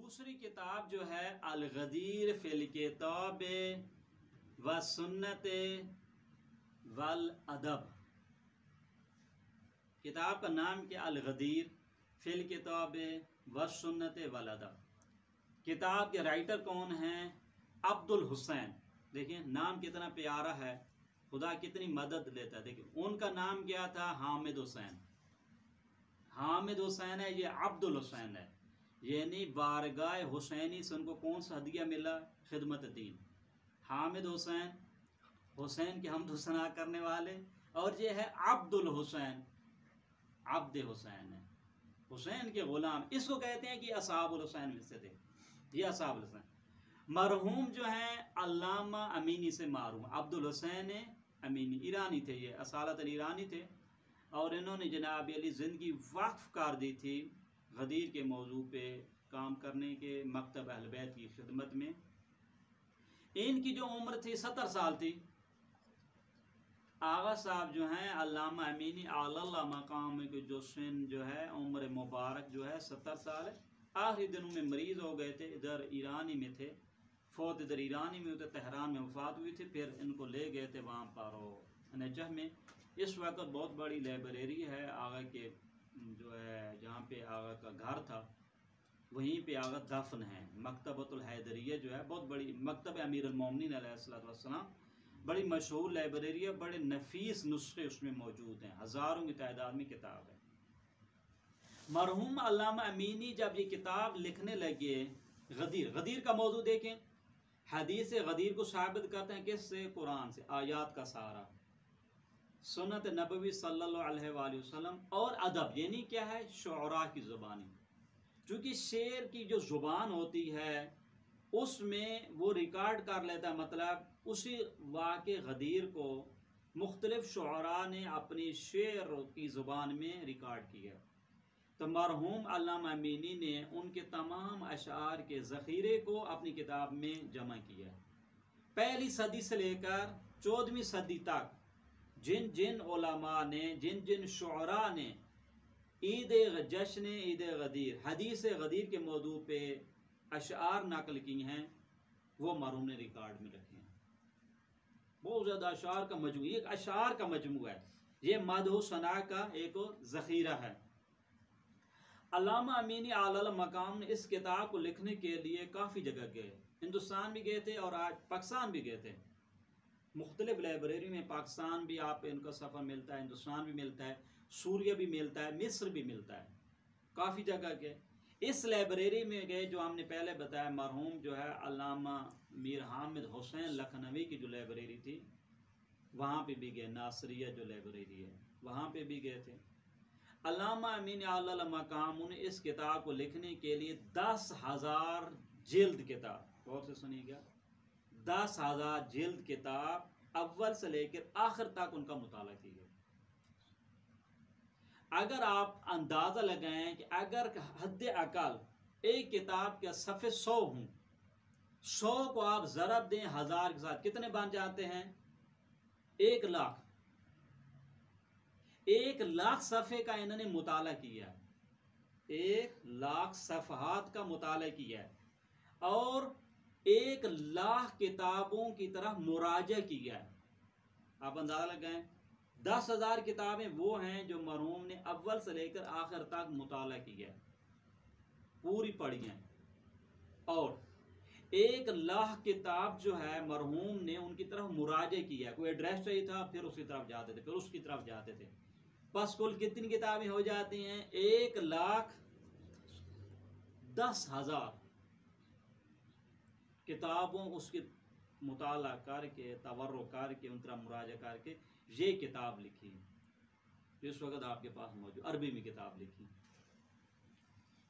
دوسری کتاب جو ہے الغدیر فی الکتاب و سنت والادب، کتاب کا نام کیا؟ الغدیر فی الکتاب و سنت والادب۔ کتاب کے رائٹر کون ہیں؟ عبد الحسین۔ دیکھیں نام کتنا پیارا ہے، خدا کتنی مدد لیتا ہے۔ دیکھیں ان کا نام کیا تھا؟ حامد حسین۔ حامد حسین ہے، یہ عبد الحسین ہے، یعنی بارگاہ حسینی سے ان کو کون سا ہدیہ ملا؟ خدمت دین۔ حامد حسین، حسین کی حمد و ثنا کرنے والے، اور یہ ہے عبد الحسین، عبد حسین ہے، حسین کے غلام۔ اس کو کہتے ہیں کہ اصحاب الحسین میں سے تھے، یہ اصحاب الحسین۔ مرحوم جو ہیں علامہ امینی سے معروف، عبد الحسین امینی، ایرانی تھے، یہ اصالتاً ایرانی تھے، اور انہوں نے جناب علی زندگی وقف کر دی تھی غدیر کے موضوع پہ کام کرنے کے، مکتب اہل بیت کی خدمت میں۔ ان کی جو عمر تھی 70 سال تھی۔ آغا صاحب جو ہیں علامہ امینی اعلی اللہ مقام کے جو سن جو ہے عمر مبارک جو ہے 70 سال ہے۔ آخری دنوں میں مریض ہو گئے تھے، ادھر ایرانی میں تھے، فوت ادھر ایرانی میں ہوتے، تہران میں وفات ہوئی تھی، پھر ان کو لے گئے تھے وہاں پر نجف میں۔ اس وقت بہت بڑی لائبریری ہے آغا کے جو ہے، جہاں پہ آغا کا گھر تھا وہیں پہ آغا دفن ہے۔ مکتبۃ الحیدریہ جو ہے بہت بڑی، مکتب امیر المومنین علیہ السلام، بڑی مشہور لائبریری ہے، بڑے نفیس نسخے اس میں موجود ہیں، ہزاروں کی تعداد میں کتاب ہے۔ مرحوم علامہ امینی جب یہ کتاب لکھنے لگے، غدیر کا موضوع دیکھیں، حدیث غدیر کو ثابت کرتے ہیں کس سے؟ قرآن سے، آیات کا سہارا، سنت نبوی صلی اللہ علیہ وآلہ وسلم، اور ادب، یعنی کیا ہے؟ شعراء کی زبانی۔ چونکہ شعر کی جو زبان ہوتی ہے اس میں وہ ریکارڈ کر لیتا ہے، مطلب اسی واقع غدیر کو مختلف شعراء نے اپنی شعر کی زبان میں ریکارڈ کیا، تو مرحوم علامہ امینی نے ان کے تمام اشعار کے ذخیرے کو اپنی کتاب میں جمع کیا۔ پہلی صدی سے لے کر 14ویں صدی تک جن جن علماء نے، جن جن شعراء نے جشن عید غدیر، حدیث غدیر کے موضوع پہ اشعار نقل کی ہیں، وہ مرحوم نے ریکارڈ میں رکھے ہیں۔ بہت زیادہ اشعار کا مجموعہ، ایک اشعار کا مجموعہ ہے، یہ مدح و ثنا کا ایک ذخیرہ ہے۔ علامہ امینی اعلی مقام نے اس کتاب کو لکھنے کے لیے کافی جگہ گئے، ہندوستان بھی گئے تھے اور آج پاکستان بھی گئے تھے، مختلف لائبریری میں پاکستان بھی آپ ان کا سفر ملتا ہے، ہندوستان بھی ملتا ہے، سوریہ بھی ملتا ہے، مصر بھی ملتا ہے، کافی جگہ گئے۔ اس لائبریری میں گئے جو ہم نے پہلے بتایا، مرحوم جو ہے علامہ میر حامد حسین لکھنوی کی جو لائبریری تھی وہاں پہ بھی گئے، ناصریہ جو لائبریری ہے وہاں پہ بھی گئے تھے۔ علامہ امین اعلی مقام نے اس کتاب کو لکھنے کے لیے 10,000 جلد کتاب، غور سے سنیے گا، 10,000 جلد کتاب اول سے لے کر آخر تک ان کا مطالعہ کیا۔ اگر آپ اندازہ لگائیں کہ اگر حد اقل ایک کتاب کے صفحے 100 ہوں، 100 کو آپ ضرب دیں 1000 کے ساتھ، کتنے بن جاتے ہیں؟ 1,00,000۔ 1,00,000 صفحے کا انہوں نے مطالعہ کیا، 1,00,000 صفحات کا مطالعہ کیا، اور 1,00,000 کتابوں کی طرف مراجعہ کیا ہے۔ آپ اندازہ لگائیں، 10,000 کتابیں وہ ہیں جو مرحوم نے اول سے لے کر آخر تک مطالعہ کیا ہے، پوری پڑھی ہیں، اور 1,00,000 کتاب جو ہے مرحوم نے ان کی طرف مراجعہ کیا ہے۔ کوئی ایڈریس چاہیے تھا پھر اس کی طرف جاتے تھے، پھر اس کی طرف جاتے تھے، بس کل کتنی کتابیں ہو جاتی ہیں؟ 1,10,000 کتابوں اس کی مطالعہ کر کے، تورع کر کے، ان طرح مراجعہ کر کے یہ کتاب لکھی، اس وقت آپ کے پاس موجود، عربی میں کتاب لکھی۔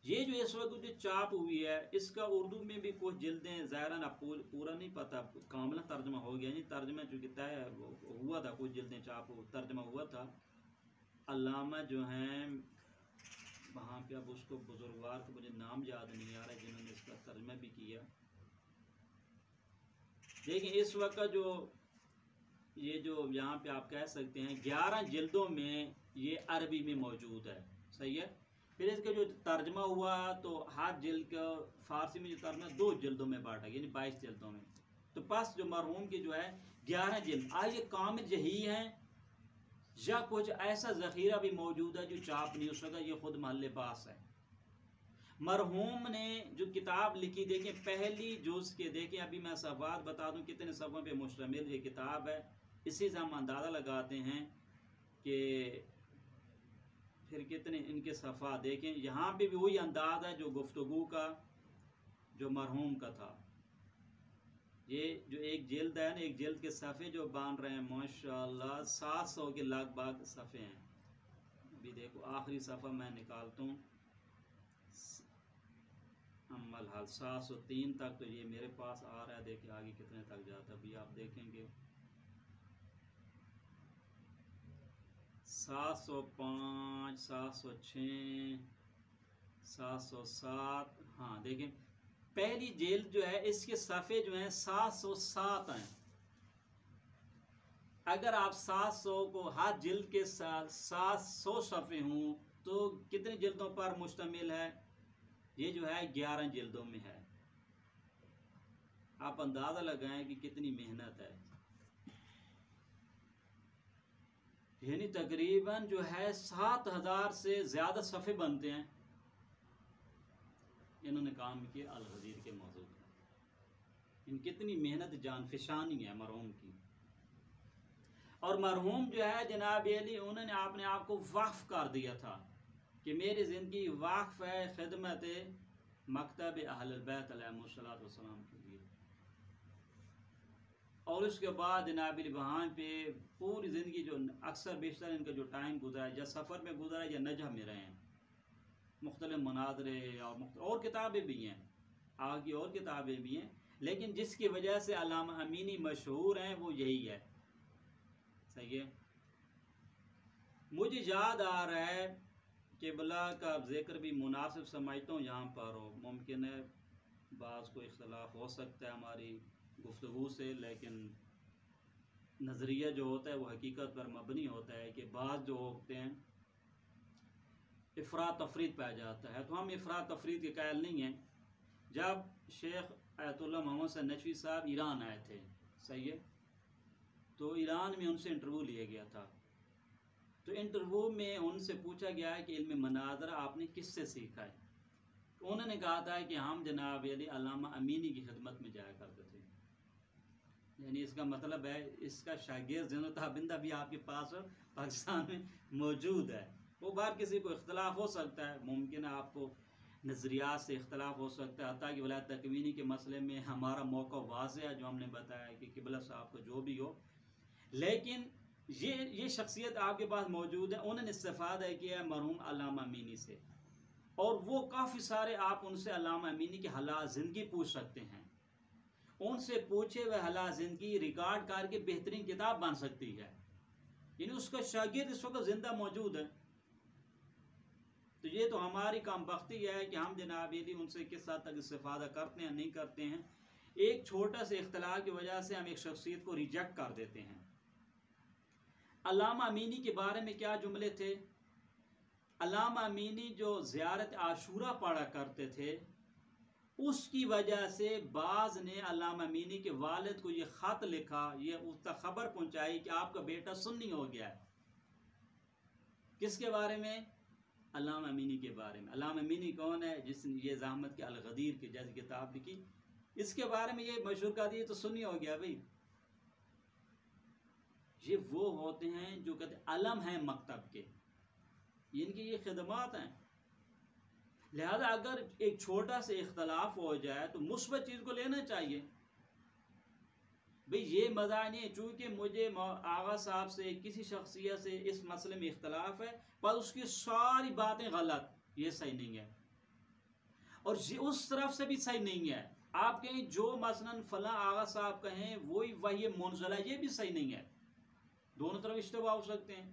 یہ جو اس وقت جو چاپ ہوئی ہے اس کا اردو میں بھی کچھ جلدیں، ظاہراً پورا نہیں پتا کاملا ترجمہ ہو گیا، نہیں ترجمہ چونکہ طے ہوا تھا، کچھ جلدیں چاپ ترجمہ ہوا تھا۔ علامہ جو ہیں وہاں پہ، اب اس کو بزرگوار کو مجھے نام یاد نہیں آ رہا ہے جنہوں نے اس کا ترجمہ بھی کیا۔ لیکن اس وقت جو یہ جو یہاں پہ آپ کہہ سکتے ہیں 11 جلدوں میں یہ عربی میں موجود ہے، صحیح ہے۔ پھر اس کا جو ترجمہ ہوا تو ہر جلد کا فارسی میں جو ترجمہ 2 جلدوں میں بانٹا، یعنی 22 جلدوں میں. تو پس جو مرحوم کی جو ہے 11 جلد، آج یہ کامل یہی ہیں یا کچھ ایسا ذخیرہ بھی موجود ہے جو چاپ نہیں ہو سکا؟ یہ خود محل باس ہے. مرحوم نے جو کتاب لکھی، دیکھیں پہلی جز کے، دیکھیں ابھی میں صفحات بتا دوں کتنے صفحوں پہ مشتمل یہ کتاب ہے. اسی سے ہم اندازہ لگاتے ہیں کہ پھر کتنے ان کے صفحات. دیکھیں یہاں پہ بھی وہی انداز ہے جو گفتگو کا جو مرحوم کا تھا. یہ جو ایک جلد ہے نا، ایک جلد کے صفحے جو باندھ رہے ہیں ماشاءاللہ 700 کے لگ بھگ صفحے ہیں. ابھی دیکھو آخری صفحہ میں نکالتا ہوں، عمل حال 703 تک تو یہ میرے پاس آ رہا ہے. دیکھیں آگے کتنے تک جاتا ہے، ابھی آپ دیکھیں گے 705 706 707. ہاں دیکھیں پہلی جلد جو ہے اس کے صفحے جو ہیں 707 ہیں. اگر آپ 700 کو ہر جلد کے ساتھ 700 صفحے ہوں تو کتنی جلدوں پر مشتمل ہے؟ یہ جو ہے 11 جلدوں میں ہے. آپ اندازہ لگائیں کہ کتنی محنت ہے. یعنی تقریباً جو ہے 7000 سے زیادہ صفحے بنتے ہیں. انہوں نے کام کیا الغدیر کے موضوع پر. ان کتنی محنت جان فشانی ہے مرحوم کی. اور مرحوم جو ہے جناب علی انہوں نے اپنے آپ کو وقف کر دیا تھا کہ میری زندگی وقف ہے خدمت مکتب اہل البیت علیہم السلام کے لیے. اور اس کے بعد جناب علی وہاں پہ پوری زندگی جو اکثر بیشتر ان کا جو ٹائم گزرا ہے یا سفر میں گزرا ہے یا نجح میں رہے ہیں. مختلف مناظرے اور کتابیں بھی ہیں، آگے اور کتابیں بھی ہیں، لیکن جس کی وجہ سے علامہ امینی مشہور ہیں وہ یہی ہے. صحیح ہے. مجھے یاد آ رہا ہے کہ قبلہ کا ذکر بھی مناسب سمجھتا ہوں یہاں پر ہو. ممکن ہے بعض کو اختلاف ہو سکتا ہے ہماری گفتگو سے، لیکن نظریہ جو ہوتا ہے وہ حقیقت پر مبنی ہوتا ہے کہ بعض جو ہوتے ہیں افراد تفرید پایا جاتا ہے. تو ہم افراد تفرید کے قائل نہیں ہیں. جب شیخ آیت اللہ محمد سے نجفی صاحب ایران آئے تھے، صحیح ہے، تو ایران میں ان سے انٹرویو لیا گیا تھا. تو انٹرویو میں ان سے پوچھا گیا ہے کہ علم مناظرہ آپ نے کس سے سیکھا ہے؟ انہوں نے کہا تھا کہ ہم جناب علی علامہ امینی کی خدمت میں جایا کرتے تھے. یعنی اس کا مطلب ہے اس کا شاگرد زندہ تابندہ بھی آپ کے پاس پاکستان میں موجود ہے. وہ بار کسی کو اختلاف ہو سکتا ہے، ممکن ہے آپ کو نظریات سے اختلاف ہو سکتا ہے، حتیٰ کہ ولایت تکوینی کے مسئلے میں ہمارا موقع واضح ہے جو ہم نے بتایا کہ قبلہ صاحب کو جو بھی ہو. لیکن یہ شخصیت آپ کے پاس موجود ہے. انہوں نے استفادہ کیا ہے مرحوم علامہ امینی سے، اور وہ کافی سارے آپ ان سے علامہ امینی کے حالات زندگی پوچھ سکتے ہیں. ان سے پوچھے ہوئے حالات زندگی ریکارڈ کر کے بہترین کتاب بن سکتی ہے. یعنی اس کا شاگرد اس وقت زندہ موجود ہے. تو یہ تو ہماری کام بختی ہے کہ ہم جناب علی ان سے کس حد تک استفادہ کرتے ہیں نہیں کرتے ہیں. ایک چھوٹا سے اختلاف کی وجہ سے ہم ایک شخصیت کو ریجیکٹ کر دیتے ہیں. علامہ امینی کے بارے میں کیا جملے تھے؟ علامہ امینی جو زیارت عاشورہ پڑھا کرتے تھے، اس کی وجہ سے بعض نے علامہ امینی کے والد کو یہ خط لکھا، یہ اس تک خبر پہنچائی کہ آپ کا بیٹا سنی ہو گیا ہے. کس کے بارے میں؟ علامہ امینی کے بارے میں. علامہ امینی کون ہے؟ جس نے یہ زحمت کے الغدیر کی جیسی کتاب لکھی، اس کے بارے میں یہ مشہور کر دیا تو سنی ہو گیا بھائی. یہ وہ ہوتے ہیں جو کہتے علم ہیں مکتب کے، ان کی یہ خدمات ہیں. لہذا اگر ایک چھوٹا سے اختلاف ہو جائے تو مثبت چیز کو لینا چاہیے. بھئی یہ مزہ نہیں ہے چونکہ مجھے آغا صاحب سے کسی شخصیت سے اس مسئلے میں اختلاف ہے پر اس کی ساری باتیں غلط، یہ صحیح نہیں ہے. اور یہ اس طرف سے بھی صحیح نہیں ہے. آپ کہیں جو مثلا فلاں آغا صاحب کہیں وہی منزلہ، یہ بھی صحیح نہیں ہے. دونوں طرف اشتباہ ہو سکتے ہیں.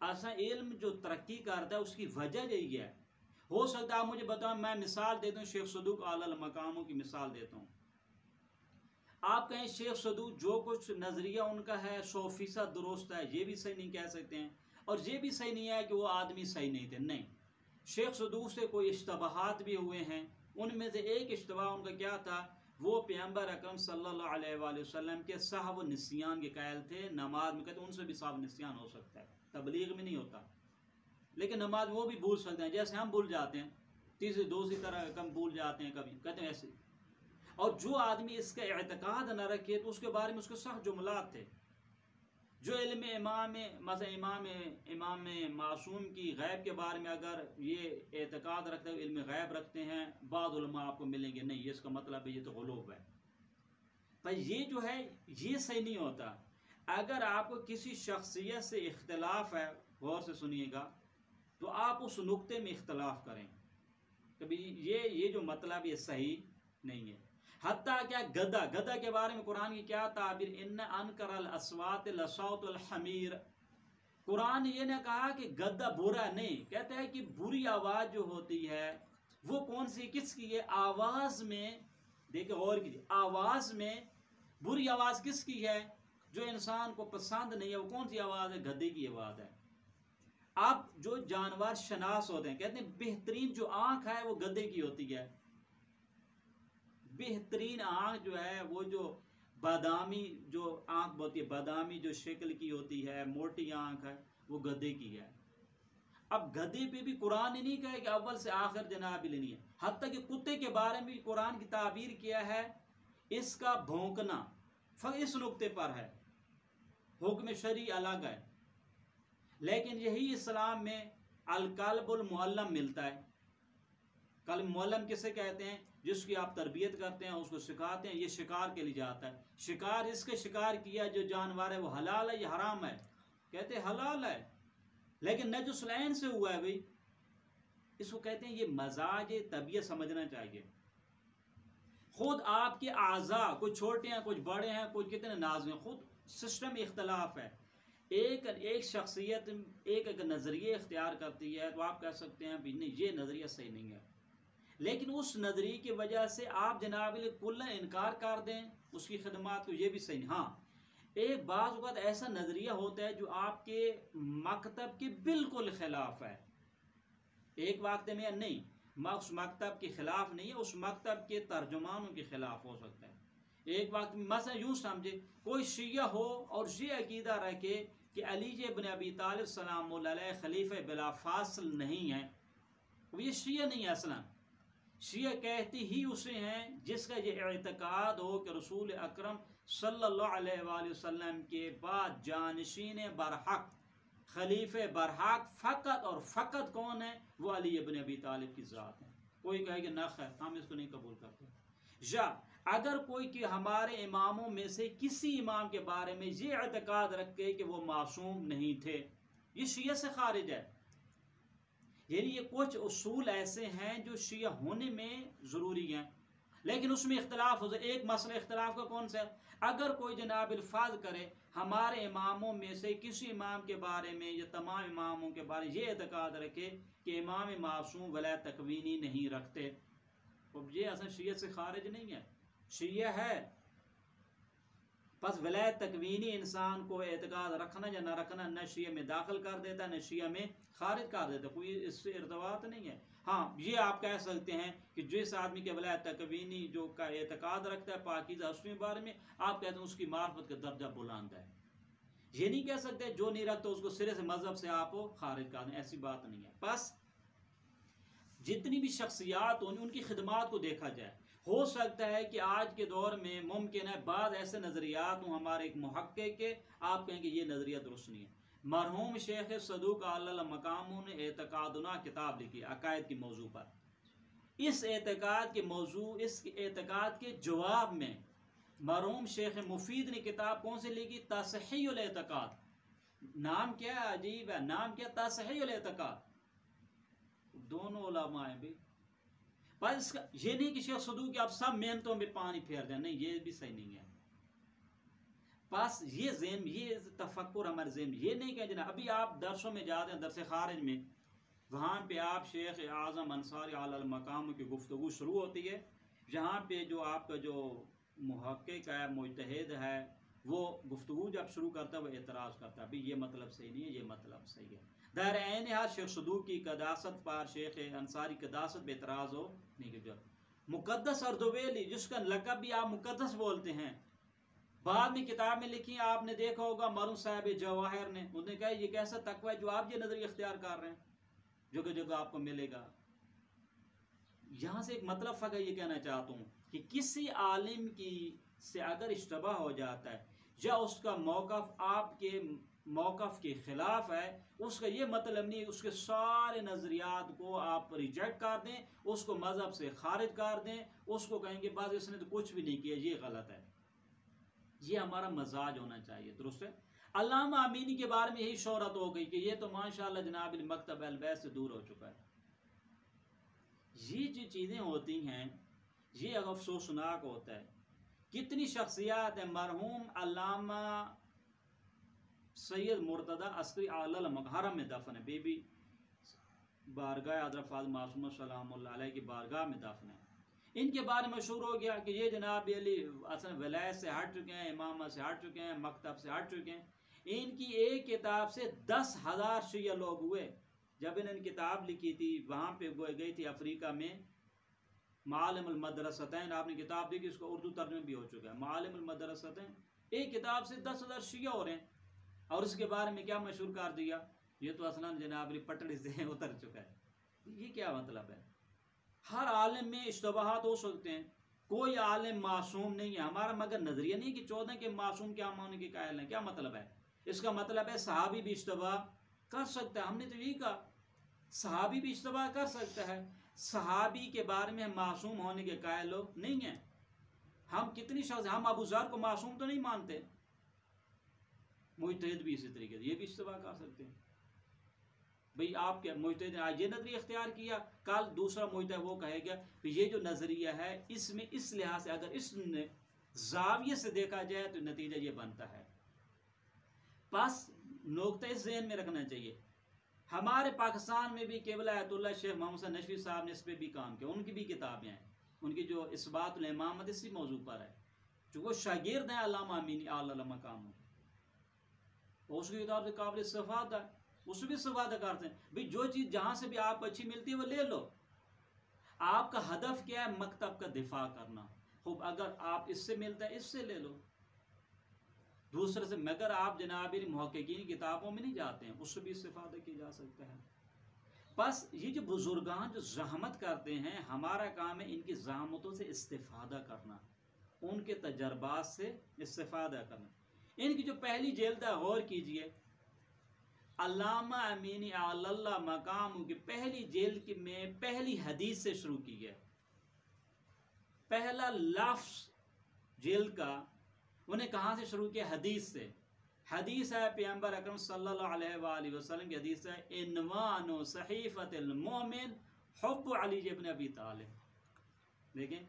ایسا علم جو ترقی کرتا ہے اس کی وجہ یہی ہے. ہو سکتا ہے آپ مجھے بتائیں، میں مثال دیتا ہوں شیخ صدوق اعلی المقاموں کی مثال دیتا ہوں. آپ کہیں شیخ صدوق جو کچھ نظریہ ان کا ہے 100% درست ہے، یہ بھی صحیح نہیں کہہ سکتے ہیں. اور یہ بھی صحیح نہیں ہے کہ وہ آدمی صحیح نہیں تھے. نہیں، شیخ صدوق سے کوئی اشتباہات بھی ہوئے ہیں. ان میں سے ایک اشتباہ ان کا کیا تھا، وہ پیغمبر اکرم صلی اللہ علیہ وآلہ وسلم کے صحو نسیان کے قائل تھے. نماز میں کہتے ہیں ان سے بھی صحو نسیان ہو سکتا ہے، تبلیغ میں نہیں ہوتا، لیکن نماز وہ بھی بھول سکتے ہیں جیسے ہم بھول جاتے ہیں، تیسری دوسری طرح کم بھول جاتے ہیں کبھی، کہتے ہیں ایسے. اور جو آدمی اس کا اعتقاد نہ رکھے تو اس کے بارے میں اس کے سخت جملات تھے. جو علم مثلا امام معصوم کی غیب کے بارے میں اگر یہ اعتقاد رکھتے ہیں، علم غیب رکھتے ہیں، بعض علماء آپ کو ملیں گے نہیں یہ اس کا مطلب ہے یہ تو غلوب ہے. پر یہ جو ہے یہ صحیح نہیں ہوتا. اگر آپ کو کسی شخصیت سے اختلاف ہے، غور سے سنیے گا، تو آپ اس نقطے میں اختلاف کریں. کبھی یہ جو مطلب یہ صحیح نہیں ہے. حتیٰ کیا گدھا کے بارے میں قرآن کی کیا تعبیر، ان انکر الاصوات لصوت الحمیر. قرآن یہ نہ کہا کہ گدھا برا نہیں، کہتا ہے کہ بری آواز جو ہوتی ہے وہ کون سی کس کی ہے، آواز میں دیکھیں غور کیجیے، آواز میں بری آواز کس کی ہے، جو انسان کو پسند نہیں ہے وہ کون سی آواز ہے، گدھے کی آواز ہے. آپ جو جانور شناس ہوتے ہیں کہتے ہیں بہترین جو آنکھ ہے وہ گدھے کی ہوتی ہے. بہترین آنکھ جو ہے وہ جو بادامی جو آنکھ ہوتی ہے، بادامی جو شکل کی ہوتی ہے، موٹی آنکھ ہے، وہ گدھے کی ہے. اب گدھے پہ بھی قرآن نے نہیں کہا کہ اول سے آخر جناب لینی ہے. حتیٰ کہ کتے کے بارے میں بھی قرآن کی تعبیر کیا ہے، اس کا بھونکنا اس نقطے پر ہے، حکم شرعی الگ ہے. لیکن یہی اسلام میں الکلب المعلم ملتا ہے. کلب معلم کسے کہتے ہیں، جس کی آپ تربیت کرتے ہیں، اس کو سکھاتے ہیں، یہ شکار کے لیے جاتا ہے. شکار اس کے شکار کیا جو جانور ہے وہ حلال ہے یا حرام ہے، کہتے ہیں حلال ہے، لیکن نجس العین سے ہوا ہے بھائی، اس کو کہتے ہیں یہ مزاج طبیعت سمجھنا چاہیے. خود آپ کے اعضاء کچھ چھوٹے ہیں کچھ بڑے ہیں کچھ کتنے نازک ہیں، خود سسٹم اختلاف ہے. ایک شخصیت ایک نظریے اختیار کرتی ہے تو آپ کہہ سکتے ہیں نہیں یہ نظریہ صحیح نہیں ہے، لیکن اس نظریے کی وجہ سے آپ جناب کل انکار کر دیں اس کی خدمات کو، یہ بھی صحیح نہیں. ہاں ایک بعض اوقات ایسا نظریہ ہوتا ہے جو آپ کے مکتب کے بالکل خلاف ہے، ایک وقت میں نہیں، اس مکتب کے خلاف نہیں ہے، اس مکتب کے ترجمانوں کے خلاف ہو سکتا ہے. ایک وقت میں مثلا یوں سمجھے کوئی شیعہ ہو اور یہ عقیدہ رکھے کہ علی ابن ابی طالب سلام اللہ علیہ خلیفہ بلا فاصل نہیں ہے، وہ یہ شیعہ نہیں ہے. اصلا شیعہ کہتے ہی اسے ہیں جس کا یہ اعتقاد ہو کہ رسول اکرم صلی اللہ علیہ وآلہ وسلم کے بعد جانشین برحق خلیفہ برحق فقط اور فقط کون ہے، وہ علی ابن ابی طالب کی ذات ہے. کوئی کہے کہ نہ خیر ہم اس کو نہیں قبول کرتے. یا اگر کوئی کہ ہمارے اماموں میں سے کسی امام کے بارے میں یہ اعتقاد رکھے کہ وہ معصوم نہیں تھے، یہ شیعہ سے خارج ہے. یعنی یہ کچھ اصول ایسے ہیں جو شیعہ ہونے میں ضروری ہیں، لیکن اس میں اختلاف ہو جائے. ایک مسئلہ اختلاف کا کون سا ہے، اگر کوئی جناب الفاظ کرے ہمارے اماموں میں سے کسی امام کے بارے میں یا تمام اماموں کے بارے میں یہ اعتقاد رکھے کہ امام معصوم ولایت تکوینی نہیں رکھتے، اب یہ اصلا شیعہ سے خارج نہیں ہے، شیعہ ہے. پس ولایت تکوینی انسان کو اعتقاد رکھنا یا نہ رکھنا نہ شیعہ میں داخل کر دیتا نہ شیعہ میں خارج کر دیتا، کوئی اس سے ارتباط نہیں ہے. ہاں یہ آپ کہہ سکتے ہیں کہ جس آدمی کے ولایت تکوینی جو کا اعتقاد رکھتا ہے پاکیزہ اس کے بارے میں آپ کہتے ہیں اس کی معرفت کا درجہ بلند ہے. یہ نہیں کہہ سکتے جو نہیں رکھتا اس کو سرے سے مذہب سے آپ خارج کر دیں، ایسی بات نہیں ہے. بس جتنی بھی شخصیات ہوں ان کی خدمات کو دیکھا جائے. ہو سکتا ہے کہ آج کے دور میں ممکن ہے بعض ایسے نظریات ہوں ہمارے ایک محقق کے آپ کہیں کہ یہ نظریہ درست نہیں ہے. مرحوم شیخ صدوق اللہ مقاموں نے اعتقادنا کتاب لکھی عقائد کے موضوع پر. اس اعتقاد کے موضوع اس اعتقاد کے جواب میں مرحوم شیخ مفید نے کتاب کون سے لکھی، تصحیح الاعتقاد. نام کیا عجیب ہے، نام کیا تصحیح الاعتقاد. دونوں علماء ہیں بھی، پر اس کا یہ نہیں کہ شیخ صدوق کی آپ سب محنتوں میں پانی پھیر دیں، نہیں یہ بھی صحیح نہیں ہے. بس یہ ذہن یہ تفکر ہمارے ذہن یہ نہیں کہ جناب ابھی آپ درسوں میں جاتے ہیں درس خارج میں وہاں پہ آپ شیخ اعظم انصاری علی المقام کی گفتگو شروع ہوتی ہے، جہاں پہ جو آپ کا جو محقق ہے مجتہد ہے وہ گفتگو جب شروع کرتا ہے وہ اعتراض کرتا ہے ابھی یہ مطلب صحیح نہیں ہے یہ مطلب صحیح ہے. در عین حال شیخ صدوق کی قداست پر شیخ انصاری قداست بے اعتراض ہو نہیں کہ جو مقدس اردویلی جس کا لقب بھی آپ مقدس بولتے ہیں، بعد میں کتاب میں لکھی آپ نے دیکھا ہوگا مرحوم صاحب جواہر نے، انہوں نے کہا یہ کیسا تقوی ہے جو آپ یہ نظریہ اختیار کر رہے ہیں، جگہ جگہ آپ کو ملے گا۔ یہاں سے ایک مطلب فقط یہ کہنا چاہتا ہوں کہ کسی عالم کی سے اگر اشتباہ ہو جاتا ہے یا اس کا موقف آپ کے موقف کے خلاف ہے، اس کا یہ مطلب نہیں اس کے سارے نظریات کو آپ ریجیکٹ کر دیں، اس کو مذہب سے خارج کر دیں، اس کو کہیں گے بعض اس نے تو کچھ بھی نہیں کیا، یہ غلط ہے۔ یہ ہمارا مزاج ہونا چاہیے، درست ہے۔ علامہ امینی کے بارے میں یہی شہرت ہو گئی کہ یہ تو ماشاءاللہ جناب المکتب البیت سے دور ہو چکا ہے۔ یہ جو چیزیں ہوتی ہیں یہ افسوسناک ہوتا ہے۔ کتنی شخصیات ہیں، مرحوم علامہ سید مرتضی عسکری اعلی حرم میں دفن ہے، بی بی بارگاہ حضرت فاطمہ معصومہ سلام اللہ علیہ کی بارگاہ میں دفن ہے۔ ان کے بارے میں مشہور ہو گیا کہ یہ جناب علی اصل ولایت سے ہٹ چکے ہیں، امامت سے ہٹ چکے ہیں، مکتب سے ہٹ چکے ہیں۔ ان کی ایک کتاب سے 10,000 شیعہ لوگ ہوئے۔ جب انہوں نے کتاب لکھی تھی وہاں پہ گئی تھی افریقہ میں، معالم المدرستین، آپ نے کتاب دیکھی، اس کو اردو ترجمہ بھی ہو چکا ہے، معالم المدرستین، ایک کتاب سے 10,000 شیعہ ہو رہے ہیں، اور اس کے بارے میں کیا مشہور کر دیا، یہ تو اصلا جناب پٹڑی سے اتر چکا ہے۔ یہ کیا مطلب ہے؟ ہر عالم میں اشتباہات ہو سکتے ہیں، کوئی عالم معصوم نہیں ہے۔ ہمارا مگر نظریہ نہیں کہ 14 کے معصوم کیا معنی کے قائل ہیں، کیا مطلب ہے؟ اس کا مطلب ہے صحابی بھی اشتباہ کر سکتا ہے۔ ہم نے تو یہی کہا صحابی بھی اشتباہ کر سکتا ہے، صحابی کے بارے میں معصوم ہونے کے قائل لوگ نہیں ہیں۔ ہم کتنی شخص، ہم ابو ذر کو معصوم تو نہیں مانتے، مجتہد بھی اسی طریقے سے یہ بھی اشتباہ کر سکتے ہیں۔ بھئی آپ کے مجتہد نے آج یہ نظریہ اختیار کیا، کل دوسرا مجتہد وہ کہے گا کہ یہ جو نظریہ ہے اس میں اس لحاظ سے اگر اس زاویے سے دیکھا جائے تو نتیجہ یہ بنتا ہے۔ بس نقطہ اس ذہن میں رکھنا چاہیے۔ ہمارے پاکستان میں بھی قبلہ آیت اللہ شیخ محمد حسن نشوی صاحب نے اس پہ بھی کام کیا، ان کی بھی کتابیں ہیں، ان کی جو اثبات الامامت اسی موضوع پر ہے، جو وہ شاگرد ہیں علامہ امینی اعلی مقام، اس کی کتاب سے قابل استفادہ ہے، اس سے بھی استفادہ کرتے ہیں۔ بھئی جو چیز جہاں سے بھی آپ کو اچھی ملتی ہے وہ لے لو۔ آپ کا ہدف کیا ہے؟ مکتب کا دفاع کرنا۔ خوب اگر آپ اس سے ملتا ہے اس سے لے لو، دوسرے سے، مگر آپ جناب محققین کتابوں میں نہیں جاتے ہیں، اس سے بھی استفادہ کیا جا سکتا ہے۔ بس یہ جو بزرگان جو زحمت کرتے ہیں، ہمارا کام ہے ان کی زحمتوں سے استفادہ کرنا، ان کے تجربات سے استفادہ کرنا۔ ان کی جو پہلی جلد ہے غور کیجئے، علامہ امینی اعلی اللہ مقام کی پہلی جلد میں پہلی حدیث سے شروع کی ہے، پہلا لفظ جلد کا انہیں کہاں سے شروع کیا؟ حدیث سے۔ حدیث ہے پیغمبر اکرم صلی اللہ علیہ وآلہ وسلم کی حدیث ہے، عنوان و صحیفۃ المومن حب علی ابن ابی طالب۔ لیکن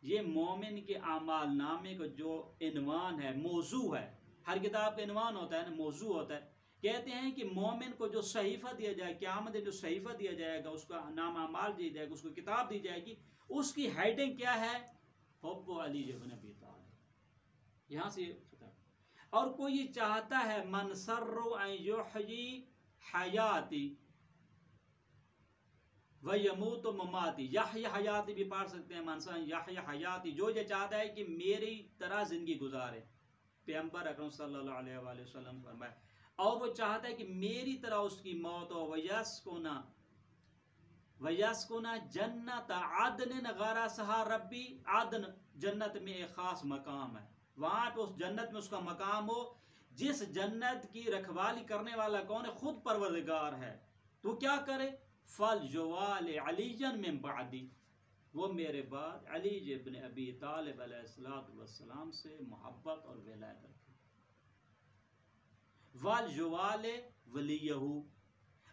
یہ مومن کے اعمال نامے کا جو عنوان ہے، موضوع ہے، ہر کتاب کا عنوان ہوتا ہے نا، موضوع ہوتا ہے۔ کہتے ہیں کہ مومن کو جو صحیفہ دیا جائے، قیامت جو صحیفہ دیا جائے گا، اس کا نام اعمال دیا جائے گا، اس کو کتاب دی جائے گی، اس کی ہیڈنگ کیا ہے؟ حب علی ابن ابی طالب۔ یہاں سے اور کوئی یہ چاہتا ہے من سر ان یحیی حیاتی ویموت مماتی، یحیی حیاتی بھی پڑھ سکتے ہیں، من سر ان یحیی حیاتی، جو یہ چاہتا ہے کہ میری طرح زندگی گزارے، پیغمبر اکرم صلی اللہ علیہ وآلہ وسلم فرمائے، اور وہ چاہتا ہے کہ میری طرح اس کی موت ہو، ویسکنا جنت عدن غرسها ربی، عدن جنت میں ایک خاص مقام ہے، وہاں پہ اس جنت میں اس کا مقام ہو، جس جنت کی رکھوالی کرنے والا کون ہے؟ خود پروردگار ہے۔ تو کیا کرے؟ فَلْجُوَالِ عَلِيًّا مِن بَعْدِي، وہ میرے بعد علی ابن ابی طالب علیہ السلام سے محبت اور ولایت رکھے۔ وَالْجُوَالِ وَلِيَّهُ،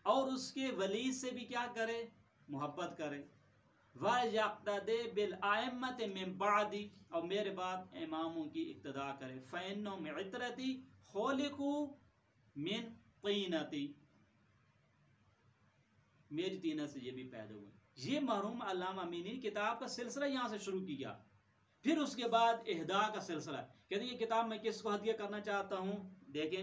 اور اس کے ولی سے بھی کیا کرے؟ محبت کرے۔ وَيَقْتَدِي بِالْأَئِمَّةِ مِن بَعْدِي، اور میرے بعد اماموں کی اقتداء کرے۔ فَإِنَّهُمْ عِتْرَتِي خُلِقُوا مِن طِينَتِي، میری طینت سے یہ بھی پیدا ہوئے۔ یہ مرحوم علامہ امینی کتاب کا سلسلہ یہاں سے شروع کیا، پھر اس کے بعد اہدا کا سلسلہ۔ کہتے ہیں یہ کتاب میں کس کو ہدیہ کرنا چاہتا ہوں؟ دیکھیں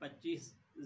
25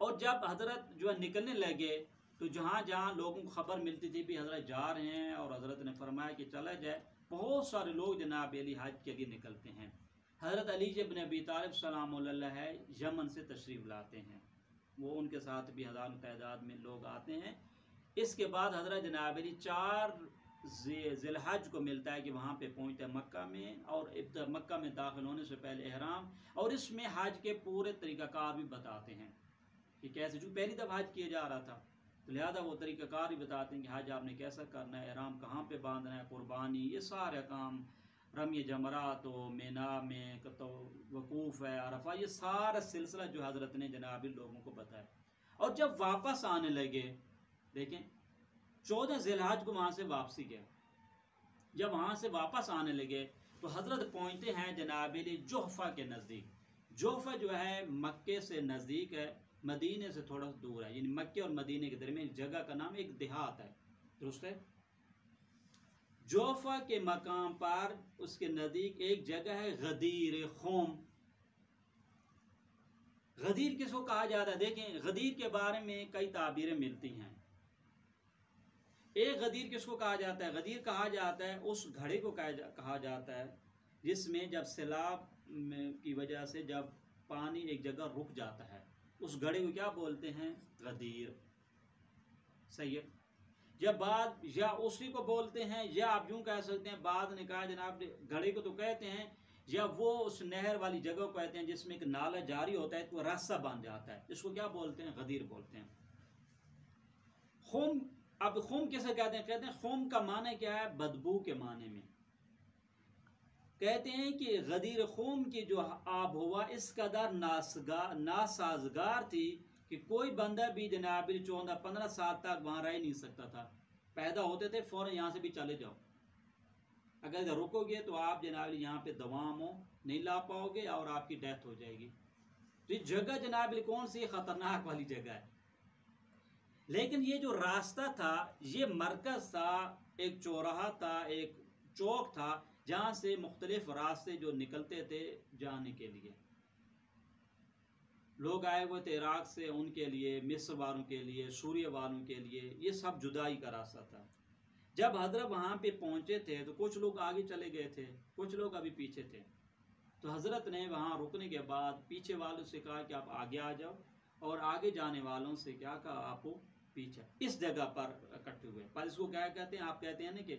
اور جب حضرت جو ہے نکلنے لگے تو جہاں جہاں لوگوں کو خبر ملتی تھی بھی حضرت جا رہے ہیں، اور حضرت نے فرمایا کہ چلا جائے، بہت سارے لوگ جناب علی حج کے لیے نکلتے ہیں۔ حضرت علی ابن ابی طالب سلام اللہ ہے یمن سے تشریف لاتے ہیں، وہ ان کے ساتھ بھی ہزاروں تعداد میں لوگ آتے ہیں۔ اس کے بعد حضرت جناب علی 4 ذی الحج کو ملتا ہے کہ وہاں پہ پہنچتے ہیں مکہ میں، اور مکہ میں داخل ہونے سے پہلے احرام، اور اس میں حج کے پورے طریقہ کار بھی بتاتے ہیں کہ کیسے، جو پہلی دفعہ حج کیا جا رہا تھا تو لہذا وہ طریقہ کار بھی بتاتے ہیں کہ حج آپ نے کیسا کرنا ہے، احرام کہاں پہ باندھنا ہے، قربانی، یہ سارے کام، رمی جمرات و مینا میں وقوف ہے عرفہ، یہ سارا سلسلہ جو حضرت نے جناب لوگوں کو بتایا۔ اور جب واپس آنے لگے، دیکھیں 14 ذی الحج کو وہاں سے واپسی گئے، جب وہاں سے واپس آنے لگے تو حضرت پہنچتے ہیں جناب علی جحفہ کے نزدیک۔ جحفہ جو ہے مکے سے نزدیک ہے، مدینے سے تھوڑا دور ہے، یعنی مکے اور مدینے کے درمیان جگہ کا نام ایک دیہات ہے، درست ہے۔ جحفہ کے مقام پر اس کے نزدیک ایک جگہ ہے غدیر خوم۔ غدیر کس کو کہا جاتا ہے؟ دیکھیں غدیر کے بارے میں کئی تعبیریں ملتی ہیں۔ ایک غدیر کس کو کہا جاتا ہے؟ غدیر کہا جاتا ہے اس گھڑے کو کہا جاتا ہے جس میں جب سیلاب کی وجہ سے جب پانی ایک جگہ رک جاتا ہے، اس گھڑے کو کیا بولتے ہیں؟ غدیر، صحیح ہے۔ جب بعد یا اسی کو بولتے ہیں، یا آپ یوں کہہ سکتے ہیں، بعد نے کہا جناب گھڑے کو تو کہتے ہیں، یا وہ اس نہر والی جگہ کو کہتے ہیں جس میں ایک نالا جاری ہوتا ہے تو وہ راستہ بن جاتا ہے، اس کو کیا بولتے ہیں؟ غدیر بولتے ہیں۔ خم، اب خم کیسے کہتے ہیں؟ کہتے ہیں خم کا معنی کیا ہے؟ بدبو کے معنی میں کہتے ہیں کہ غدیر خم کی جو آب ہوا اس قدر ناسازگار تھی کہ کوئی بندہ بھی جناب 14-15 سال تک وہاں رہ نہیں سکتا تھا، پیدا ہوتے تھے فوراً یہاں سے بھی چلے جاؤ، اگر ادھر رکو گے تو آپ جناب یہاں پہ دوام ہو نہیں لا پاؤ گے اور آپ کی ڈیتھ ہو جائے گی۔ تو یہ جگہ جناب کون سی خطرناک والی جگہ ہے، لیکن یہ جو راستہ تھا یہ مرکز تھا، ایک چوراہا تھا، ایک چوک تھا جہاں سے مختلف راستے جو نکلتے تھے جانے کے لیے۔ لوگ آئے ہوئے تھے عراق سے، ان کے لیے، مصر والوں کے لیے، سوریہ والوں کے لیے، یہ سب جدائی کا راستہ تھا۔ جب حضرت وہاں پہ پہنچے تھے تو کچھ لوگ آگے چلے گئے تھے، کچھ لوگ ابھی پیچھے تھے، تو حضرت نے وہاں رکنے کے بعد پیچھے والوں سے کہا کہ آپ آگے آ جاؤ، اور آگے جانے والوں سے کیا کہا؟ آپ پیچھے اس جگہ پر اکٹھے ہوئے۔ پر اس کو کیا کہتے ہیں؟ آپ کہتے ہیں نا کہ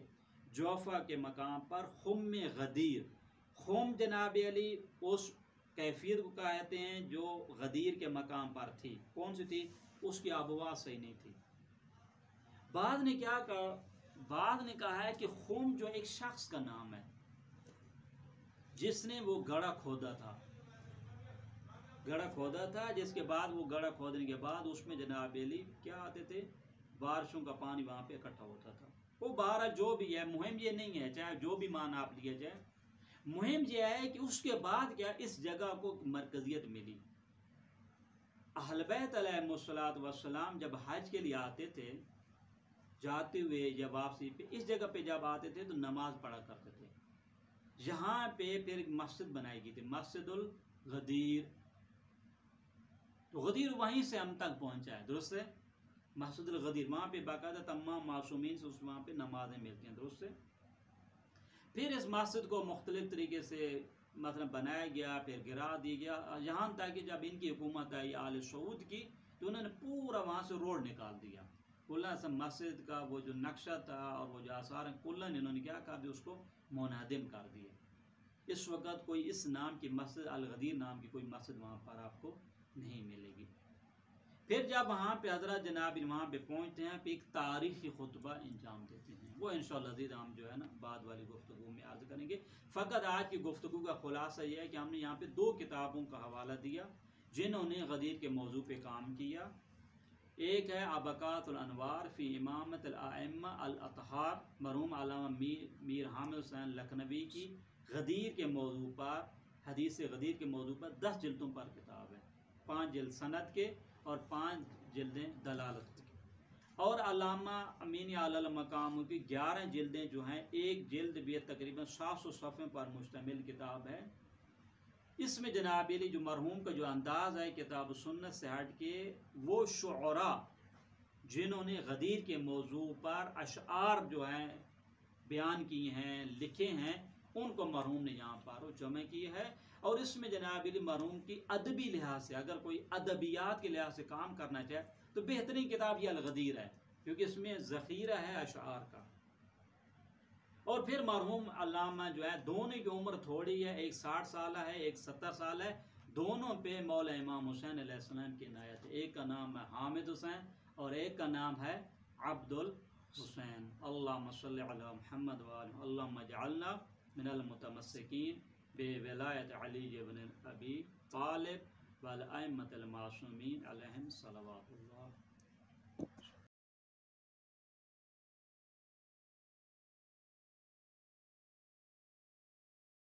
جوفہ کے مقام پر خم غدیر، خم جناب علی اس کیفیت کو کہتے ہیں جو غدیر کے مقام پر تھی۔ کون سی تھی؟ اس کی آب و ہوا صحیح نہیں تھی۔ بعد نے کیا کہا؟ بعد نے کہا ہے کہ خم جو ایک شخص کا نام ہے جس نے وہ گڑھا کھودا تھا، گڑھا کھودا تھا، جس کے بعد وہ گڑھا کھودنے کے بعد اس میں جناب علی کیا آتے تھے؟ بارشوں کا پانی وہاں پہ اکٹھا ہوتا تھا۔ وہ بارہ جو بھی ہے، مہم یہ نہیں ہے، چاہے جو بھی معنی آپ لیا جائے، مہم یہ ہے کہ اس کے بعد کیا اس جگہ کو مرکزیت ملی۔ اہل بیت علیہ الصلوۃ والسلام جب حج کے لیے آتے تھے، جاتے ہوئے یا واپسی پہ اس جگہ پہ جب آتے تھے تو نماز پڑھا کرتے تھے۔ یہاں پہ پھر ایک مسجد بنائی گئی تھی، مسجد الغدیر، تو غدیر وہیں سے ہم تک پہنچا ہے، درست ہے، مسجد الغدیر، وہاں پہ باقاعدہ تمام معصومین سے وہاں پہ نمازیں ملتی ہیں، درست ہے۔ پھر اس مسجد کو مختلف طریقے سے مثلا بنایا گیا، پھر گرا دیا گیا، یہاں تک کہ جب ان کی حکومت آئی آل سعود کی تو انہوں نے پورا وہاں سے روڈ نکال دیا، کلن سے مسجد کا وہ جو نقشہ تھا اور وہ جو آثار ہیں کلن انہوں نے کیا کر دیا، اس کو منہدم کر دیا۔ اس وقت کوئی اس نام کی مسجد، الغدیر نام کی کوئی مسجد وہاں پر آپ کو نہیں ملے گی۔ پھر جب وہاں پہ حضرت جناب وہاں پہ پہنچتے ہیں، پھر ایک تاریخی خطبہ انجام دیتے ہیں، وہ انشاءاللہ عزیز ہم جو ہے نا بعد والی گفتگو میں عرض کریں گے۔ فقط آج کی گفتگو کا خلاصہ یہ ہے کہ ہم نے یہاں پہ 2 کتابوں کا حوالہ دیا جنہوں نے غدیر کے موضوع پہ کام کیا۔ ایک ہے ابقات الانوار فی امامت الائمہ الاطہار، مرحوم علامہ میر حامد حسین لکھنوی کی غدیر کے موضوع پر، حدیث غدیر کے موضوع پر 10 جلدوں پر کتاب ہے، 5 جلد سند کے اور 5 جلدیں دلالت کی، اور علامہ امین علی المقام کی 11 جلدیں جو ہیں، ایک جلد بھی تقریباً 700 صفحے پر مشتمل کتاب ہے، اس میں جناب علی جو مرحوم کا جو انداز ہے کتاب و سنت سے ہٹ کے، وہ شعراء جنہوں نے غدیر کے موضوع پر اشعار جو ہیں بیان کیے ہیں، لکھے ہیں، ان کو مرحوم نے یہاں پر جمع کی ہے۔ اور اس میں جناب علی مرحوم کی ادبی لحاظ سے، اگر کوئی ادبیات کے لحاظ سے کام کرنا چاہے تو بہترین کتاب یہ الغدیر ہے، کیونکہ اس میں ذخیرہ ہے اشعار کا۔ اور پھر مرحوم علامہ جو ہے، دونوں کی عمر تھوڑی ہے، ایک 60 سالہ ہے، ایک 70 سال ہے، دونوں پہ مولا امام حسین علیہ السلام کی عنایت ہے۔ ایک کا نام ہے حامد حسین اور ایک کا نام ہے عبد الحسین۔ اللہم صلی علی محمد وآلہ، اللہم اجعلنا من المتمسکین بولایت علی بن ابی طالب والائمۃ المعصومین علیہم صلوات اللہ۔